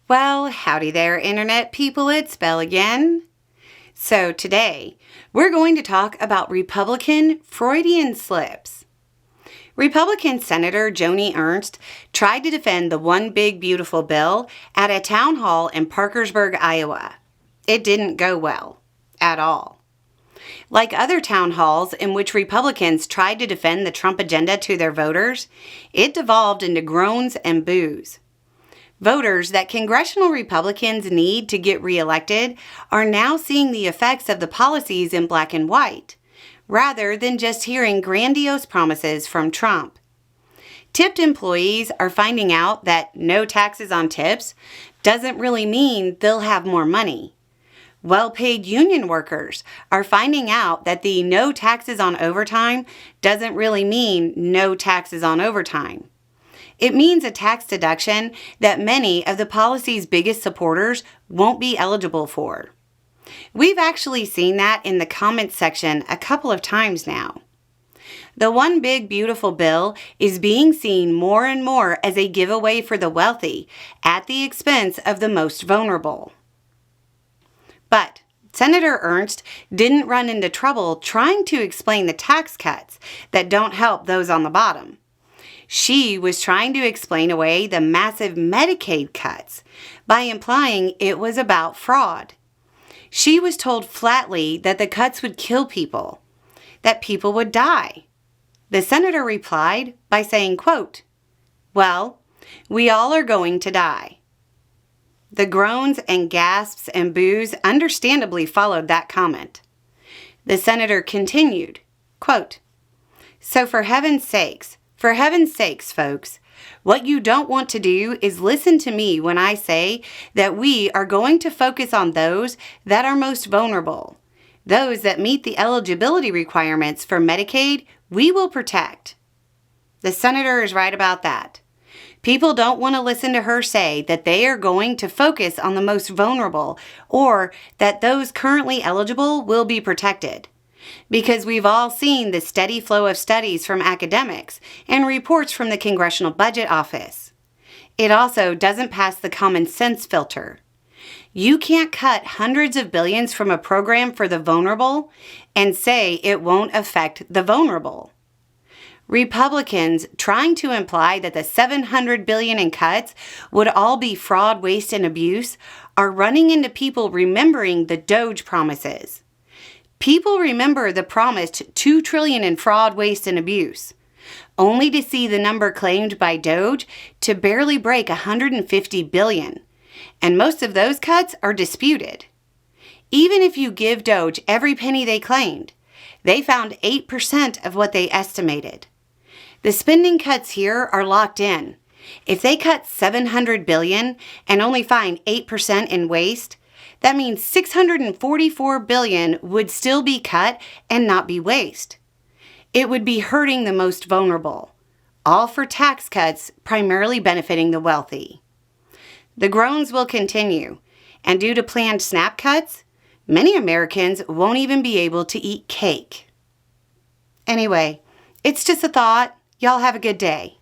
Well, howdy there, Internet people, it's Belle again. So today, we're going to talk about Republican Freudian slips. Republican Senator Joni Ernst tried to defend the One Big Beautiful Bill at a town hall in Parkersburg, Iowa. It didn't go well, at all. Like other town halls in which Republicans tried to defend the Trump agenda to their voters, it devolved into groans and boos. Voters that congressional Republicans need to get reelected are now seeing the effects of the policies in black and white, rather than just hearing grandiose promises from Trump. Tipped employees are finding out that no taxes on tips doesn't really mean they'll have more money. Well-paid union workers are finding out that the no taxes on overtime doesn't really mean no taxes on overtime. It means a tax deduction that many of the policy's biggest supporters won't be eligible for. We've actually seen that in the comments section a couple of times now. The One Big Beautiful Bill is being seen more and more as a giveaway for the wealthy at the expense of the most vulnerable. But Senator Ernst didn't run into trouble trying to explain the tax cuts that don't help those on the bottom. She was trying to explain away the massive Medicaid cuts by implying it was about fraud. She was told flatly that the cuts would kill people, that people would die. The senator replied by saying, quote, "Well, we all are going to die." The groans and gasps and boos understandably followed that comment. The senator continued, quote, "So for heaven's sakes, folks, what you don't want to do is listen to me when I say that we are going to focus on those that are most vulnerable. Those that meet the eligibility requirements for Medicaid, we will protect." The senator is right about that. People don't want to listen to her say that they are going to focus on the most vulnerable or that those currently eligible will be protected. Because we've all seen the steady flow of studies from academics and reports from the Congressional Budget Office. It also doesn't pass the common sense filter. You can't cut hundreds of billions from a program for the vulnerable and say it won't affect the vulnerable. Republicans trying to imply that the $700 billion in cuts would all be fraud, waste, and abuse are running into people remembering the DOGE promises. People remember the promised $2 trillion in fraud, waste, and abuse, only to see the number claimed by DOGE to barely break $150 billion, and most of those cuts are disputed. Even if you give DOGE every penny they claimed, they found 8% of what they estimated. The spending cuts here are locked in. If they cut $700 billion and only find 8% in waste, that means $644 billion would still be cut and not be waste. It would be hurting the most vulnerable, all for tax cuts primarily benefiting the wealthy. The groans will continue, and due to planned SNAP cuts, many Americans won't even be able to eat cake. Anyway, it's just a thought. Y'all have a good day.